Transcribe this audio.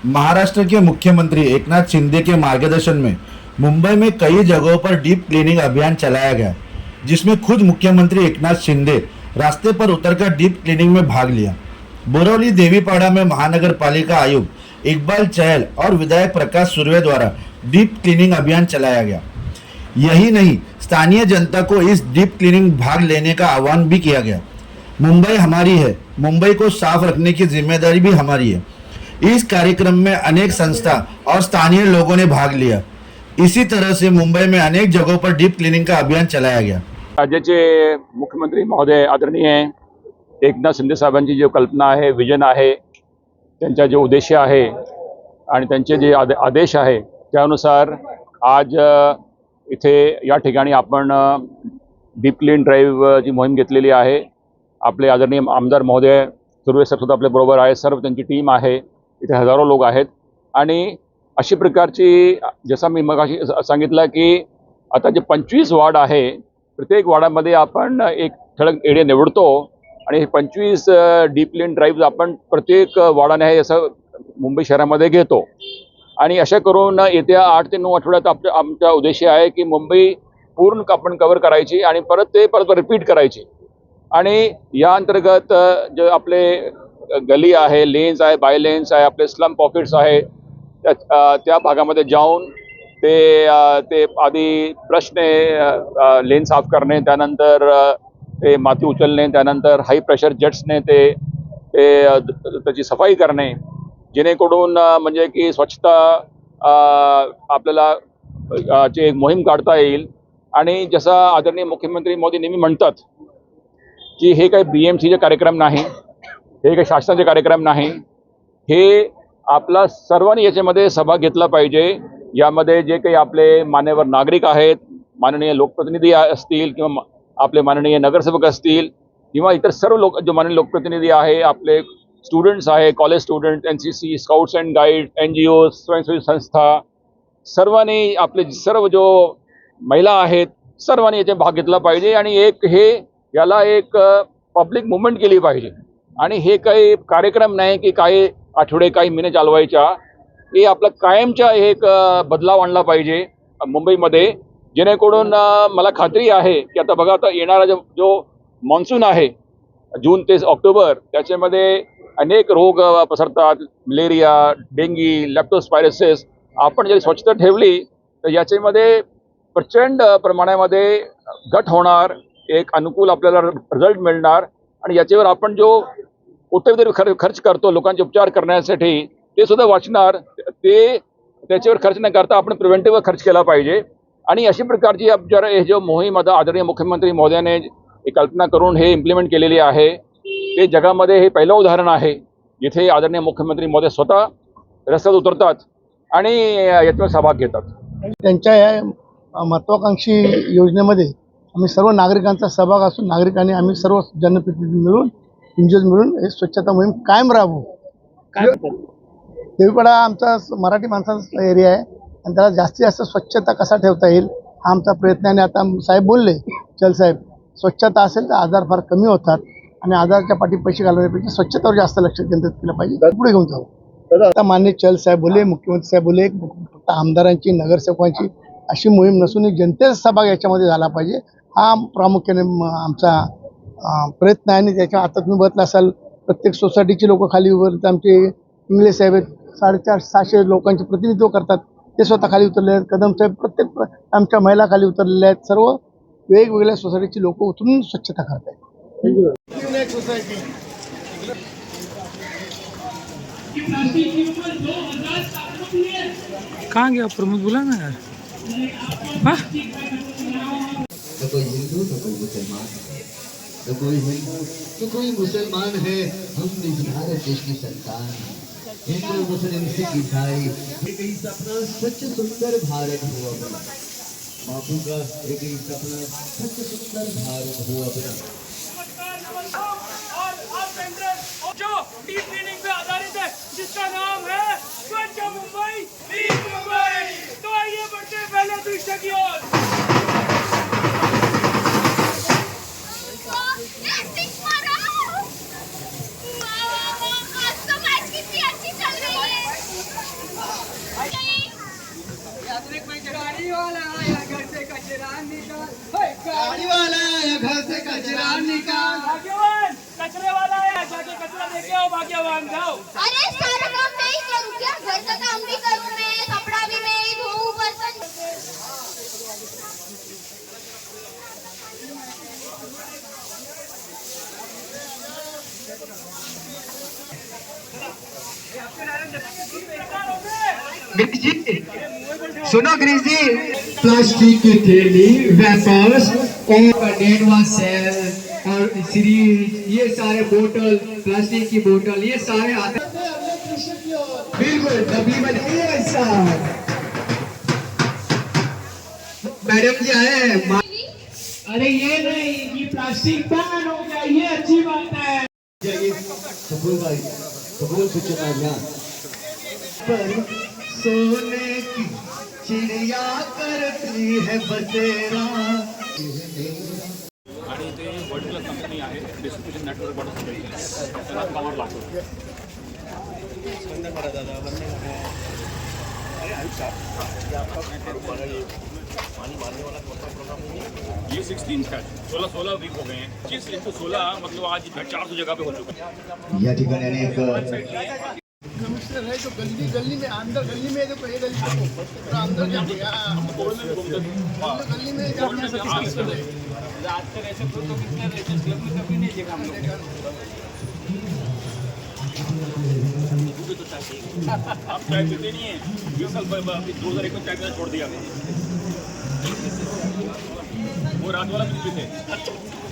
महाराष्ट्र के मुख्यमंत्री एकनाथ शिंदे के मार्गदर्शन में मुंबई में कई जगहों पर डीप क्लीनिंग अभियान चलाया गया, जिसमें खुद मुख्यमंत्री एकनाथ शिंदे रास्ते पर उतरकर डीप क्लीनिंग में भाग लिया। बोरौली देवीपाड़ा में महानगर पालिका आयुक्त इकबाल चहल और विधायक प्रकाश सुर्वे द्वारा डीप क्लीनिंग अभियान चलाया गया। यही नहीं, स्थानीय जनता को इस डीप क्लीनिंग भाग लेने का आह्वान भी किया गया। मुंबई हमारी है, मुंबई को साफ रखने की जिम्मेदारी भी हमारी है। इस कार्यक्रम में अनेक संस्था और स्थानीय लोगों ने भाग लिया। इसी तरह से मुंबई में अनेक जगहों पर डीप क्लीनिंग का अभियान चलाया गया। राज्याचे मुख्यमंत्री महोदय आदरणीय एकनाथ शिंदे साहेबांची जो कल्पना आहे, विजन आहे, त्यांचा जो उद्देश आहे आणि त्यांचे जे आदेश आहे त्यानुसार आज इथे या ठिकाणी आपण डीप क्लीन ड्राईव्हची मोहीम घेतलेली आहे। आपले आदरणीय आमदार महोदय सुर्वे साहेब सुद्धा आपल्या बरोबर आहे, सर्व त्यांची टीम आहे, इथे हजारो लोक आहेत आणि अशी प्रकारची जसं मी मगाशी सांगितलं की आता जे 25 वार्ड आहे, प्रत्येक वार्डामध्ये आपण एक ठळक एरिया निवडतो आणि 25 डीप क्लीन ड्राईव्ह आपण प्रत्येक वार्डाने हे असं मुंबई शहरामध्ये घेतो आणि अशा करून येत्या 8 ते 9 आठवड्यात आमचा उद्देश आहे की मुंबई पूर्ण आपण कव्हर करायची आणि परत रिपीट करायची। आणि या अंतर्गत जे आपले गली आहे, लेन्स आहे, बाय लेन्स आहे, आपले स्लम पॉकेट्स आहे, त्या भागामध्ये जाऊन ते आधी ब्रशने लेन साफ करणे, त्यानंतर ते माती उचलणे, त्यानंतर हाई प्रेशर जेट्सने त्याची सफाई करणे, जेणेकरून म्हणजे की स्वच्छता आपल्याला एक मोहीम काढता येईल। आणि जसं आदरणीय मुख्यमंत्री मोदी नेहमी म्हणतात की हे काही BMCचे कार्यक्रम नाही, हे काही शासनाचे कार्यक्रम नाही, हे आपला सर्वांनी याच्यामध्ये सहभाग घेतला पाहिजे। यामध्ये जे काही आपले मान्यवर नागरिक आहेत, माननीय लोकप्रतिनिधी असतील किंवा आपले माननीय नगरसेवक असतील किंवा इतर सर्व लोक जो माननीय लोकप्रतिनिधी आहे, आपले स्टुडंट्स आहे, college student, NCC, scouts and guide, NGO, स्वयंसेवी संस्था, सर्वांनी आपले सर्व जो महिला आहेत सर्वांनी याच्यात भाग घेतला पाहिजे आणि याला एक पब्लिक मुवमेंट केली पाहिजे। आणि हे काही कार्यक्रम नाही की काही आठवडे काही महिने चालवायच्या, हे आपलं कायमचा एक बदलाव आणला पाहिजे मुंबईमध्ये, जेणेकरून मला खात्री आहे की आता बघा, आता येणारा जो मॉन्सून आहे जून ते ऑक्टोबर, त्याच्यामध्ये अनेक रोग पसरतात, मलेरिया, डेंगी, लेप्टोस्पायरोसिस। आपण जर स्वच्छता ठेवली तर याच्यामध्ये प्रचंड प्रमाणामध्ये घट होणार, एक अनुकूल आपल्याला रिझल्ट मिळणार आणि याच्यावर आपण जो उत्तरोत्तर खर्च करतो लोकांचे उपचार करण्यासाठी ते सुद्धा वाचणार। त्याच्यावर खर्च न करता आपण प्रिव्हेंटिव्ह खर्च केला पाहिजे। आणि अशी प्रकारची जरा हे जो मोहीम आता आदरणीय मुख्यमंत्री महोदयाने एक कल्पना करून हे इम्प्लिमेंट केलेली आहे, ते जगामध्ये हे पहिलं उदाहरण आहे जिथे आदरणीय मुख्यमंत्री महोदय स्वतः रस्त्यात उतरतात आणि याच्यावर सहभाग घेतात। त्यांच्या या महत्त्वाकांक्षी योजनेमध्ये आम्ही सर्व नागरिकांचा सहभाग असून नागरिकांनी आम्ही सर्व जनप्रतिनिधी मिळून NGOज मिळून हे स्वच्छता मोहीम कायम राबवू। देवीपाडा आमचा मराठी माणसांचा एरिया आहे आणि त्याला जास्तीत जास्त स्वच्छता कसा ठेवता येईल हा आमचा प्रयत्न आहे। आणि आता साहेब बोलले, चल साहेब, स्वच्छता असेल तर आजार फार कमी होतात आणि आजारच्या पाठी पैसे घालवण्यापेक्षा स्वच्छतेवर जास्त लक्ष केंद्रित केलं पाहिजे, पुढे घेऊन जाऊ। आता माननीय चल साहेब बोलले, मुख्यमंत्री साहेब बोलले, फक्त आमदारांची नगरसेवकांची अशी मोहीम नसून जनतेचा सहभाग याच्यामध्ये झाला पाहिजे, हा प्रामुख्याने आमचा प्रयत्न आहे। आणि त्याच्या आता तुम्ही बघितलं असाल प्रत्येक सोसायटीची लोक खाली उतरतात, आमचे इंग्लिश साहेब 450-600 लोकांचे प्रतिनिधित्व करतात, ते स्वतः खाली उतरले आहेत, कदम साहेब, प्रत्येक आमच्या महिला खाली उतरलेल्या आहेत, सर्व वेगवेगळ्या सोसायटीची लोक उतरून स्वच्छता करत आहेत। कहाँ गया प्रमोद, बोला ना यार। तो कोई हिंदू तो कोई मुसलमान, तो कोई हिंदू तो कोई मुसलमान है, हम भी भारत देश की संतान, हिंदू मुस्लिम सिख ईसाई, एक ही सपना स्वच्छ सुंदर भारत हो अपना, बापू का एक ही सपना स्वच्छ सुंदर भारत हो अपना। और आप जो डीप क्लीनिंग पे आधारित है, जिसका नाम है स्वच्छ मुंबई, क्लीन मुंबई। तो आइए बढ़ते पहले दृश्य की ओर। आज तो मैच कितनी अच्छी चल रही है। गाड़ी वाला आया घर से कचरा निकाल। भाग्यवान कचरे वाला है, जाके कचरा लेके आओ भाग्यवान, जाओ। अरे सारा काम मैं ही करूँ क्या? घर का काम भी करूँ मैं, कपड़ा भी मैं ही धोऊं, बर्तन। सुनो गिरीश जी, प्लास्टिक की थैली, वेपर्स और डेड वाश सेल और सीरीज, ये सारे बोतल, प्लास्टिक की बोतल, ये सारे आते बिल्कुल डबली बजाइए ऐसा। मैडम जी आए। अरे ये नहीं, ये प्लास्टिक बैन हो गया, ये अच्छी बात है। कबूल भाई, कबूल सूचना ध्यान पर सोने की चिड़िया करती है बसेरा। आणि ते वर्ल्ड क्लास कंपनी आहे, डिस्ट्रीब्युशन नेटवर्क बनवून त्याला कवर लागतो. ये 16 का 16 वीक हो गए हैं. 16 मतलब आज 400 जगह पे हो चुका है. या ठिकाणी अनेक कमिश्नर है जो गली गली में अंदर गली में देखो, ये गली देखो, पूरा अंदर जा गया गली में आज तक ऐसे फोटो कितने रेसेस क्लब में कभी नहीं देखा हम लोग. आप चाय पीते नहीं है, 20 साल 2001 में चाय पीना छोड़ दिया. वो रात वाला भी पीते.